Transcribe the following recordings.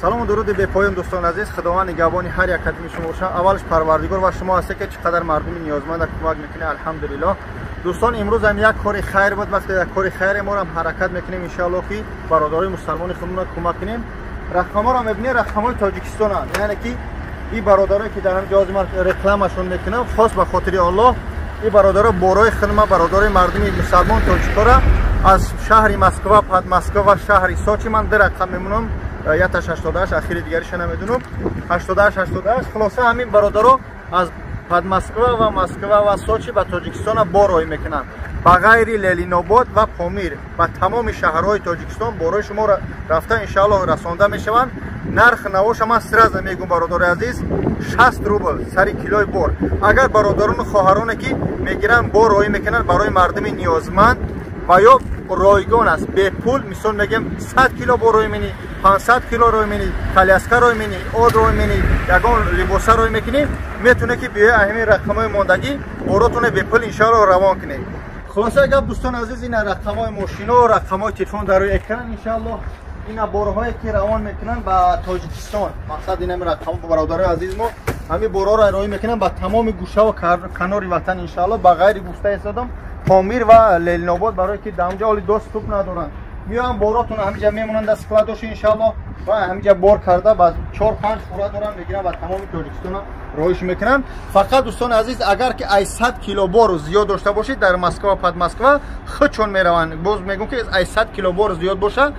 салому дуруди бепоён дӯстон азиз, худованд нигоҳбони ҳар як қадами шумо бошад. аввалаш парвардигор ва шумо ҳастед ки чӣ қадар мардуми ниёзманда кӯмак мекунед. алҳамдулиллоҳ дӯстон, имрӯз ҳам як кори хайр буд. вақте як кори хайре моро ҳам ҳаракат мекунем иншоаллоҳ ки бародарои мусалмони худмонро кӯмак кунем. рақамҳоро мебинед, рақамҳои тоҷикистонанд, яъне ки این برادرایی که در همین جهاز ما رکلامشون میکنم خاص به خاطر الله. این برادرها برای خدمت برادرای مردم مسلمان تاجیک‌ها از شهر مسکو و شهر سوچی من در رقم میمونم 88 اخیر دیگرش نمیدونم 88 خلاصه همین برادرها از مسکو و سوچی به تاجیکستان بارایی میکنن با غیر لالین‌آباد و پامیر و تمام شهرهای تاجیکستان برای شما رفته انشاءالله رسانده میشوند. نرخ نوش من سرز میگم برادر عزیز 60 روبل سر کیلوی بار. اگر برادران و خواهرانی که میگیرن بار رای میکنن برای مردم نیازمند و یا رایگان است به پول، مثلا میگم 100 کیلو بار رای میکنی، 500 کیلو رای میکنی، کالیاسکا رای میکنی، آد رای میکنی، یگان لباس رای میکنی، میتونه که بیای همین رقمای ماندگی براتون به پول انشاءالله روان کنه. خلاصه گپ دوستان عزیز، این رقمای ماشینا و رقمای تلفن در روی اکران انشاءالله این بارهایی که روان میکنن با تاجیکستان. مقصد این رقم برادرای عزیز ما همین بارها را ارائه میکنن با تمام گوشه و کنار وطن انشاءالله با غیر گفته استادم پامیر و لالین‌آباد برای که دامجا ولی دوست توپ ندارن میان باراتون همینجا میمونن در اسکلادوش انشاءالله و همینجا بار کرده بعد 4-5 فورا دارن میگیرن و تمام تاجیکستان رویش میکنن. فقط دوستان عزیز اگر که 800 کیلو بار زیاد داشته باشید در مسکو و پد مسکو خودشون میروند. باز میگم که 800 کیلو بار زیاد باشه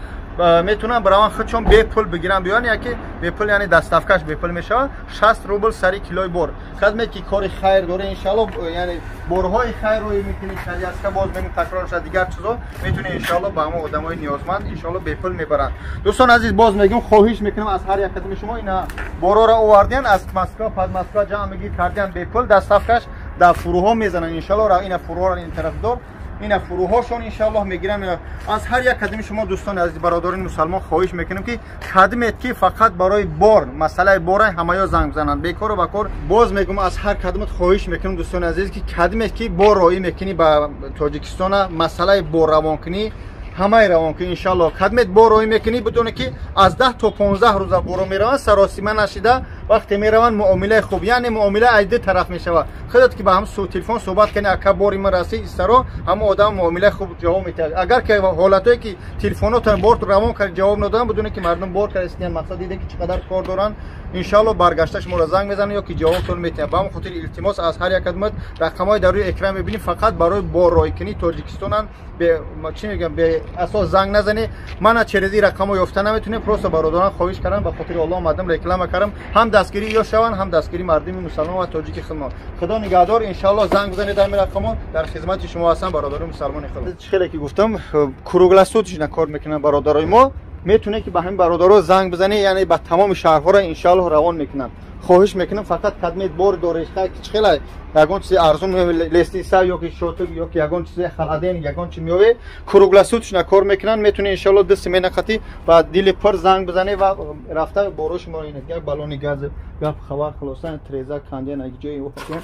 میتونن برای خودشون به پول بگیرن بیان، یا که به پول یعنی دستافکش به پول میشه 60 روبل سر کیلوی بار. خدمت که کار خیر داره انشالله، یعنی بارهای خیر روی میکنی کالیاسکا باز میگم تکرار شد دیگر چیزا میتونه انشالله با همه آدمای نیازمند انشالله به پول میبرن. دوستان عزیز باز میگم خواهش میکنم از هر یک کدوم شما اینا بارا را آوردین از مسکو پد مسکو جمع میگیرید کردین به پول دستافکش در فروها میزنن انشالله را این فروها را این طرف دار این فروهاشون انشاءالله میگیرن. از هر یک کدوم شما دوستان عزیز برادران مسلمان خواهش میکنم که خدمت که فقط برای بار مسئله بار همه زنگ بزنن بیکار و بکار. باز میگم از هر کدومت خواهش میکنم دوستان عزیز که خدمت که بار رایی میکنی با تاجیکستان مسئله بار روان کنی همه روان کنی انشاءالله. خدمت بار رایی میکنی بدون که از 10 تا 15 روز بارو میرون سراسیمه نشده وقتی میرون معامله خوب یعنی معامله از دو طرف میشود. خودت که با هم تلفن صحبت کنی اکا باری ما رسی استرا هم آدم معامله خوب جواب میده. اگر که حالتایی که تلفنات بار روان کرد جواب ندادن بدون که مردم بار کرد مقصد دیده که چقدر کار دارن انشاءالله برگشتش ما را زنگ میزنن یا که جوابتون میتونه. با هم خاطر التماس از هر یک کدومت رقمای در روی اکران میبینید فقط برای بار رای کنی تاجیکستان به چی میگم به اساس زنگ نزنی. من چریزی رقمو یافته نمیتونه پروسه برادران خواهش کردن به خاطر الله اومدم رکلام کردم هم دستگیری یا شوند هم دستگیری مردم مسلمان و تاجیک خدمت. خدا نگهدار انشاءالله زنگ بزنید در رقمو در خدمت شما هستم برادران مسلمان خدا. خیلی که گفتم کروگلاسوتش نکار میکنن برادرای ما میتونه که به همین برادرها زنگ بزنی یعنی به تمام شهرها را انشاءالله روان میکنن. خواهش میکنم فقط خدمت بار دارشته که خیلی یگان چیز ارزون لیستی سا یا که شوتو یا که یگان چیز خلادین یگان چی میوه کروگلاسوتش نکار میکنن میتونه انشاءالله دست مینختی و دیل پر زنگ بزنه و رفته باروش ما اینه یک بالون گاز یا خبر خلاصا تریزا کاندین یک جایی وقتی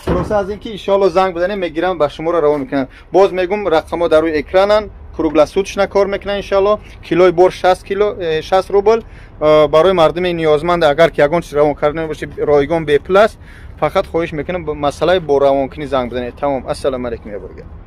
خلاص از اینکه انشاءالله زنگ بزنه میگیرن به شما را روان میکنن. باز میگم رقم‌ها در روی اکرانن کروگلاسوتش نکار میکنن انشاءالله. کیلوی بار 60 روبل برای مردم نیازمند اگر که یگان چیز روان کردن باشه رایگان به پلاس فقط خواهش میکنم مسئله بار روان کنی زنگ بزنید. تمام. السلام علیکم.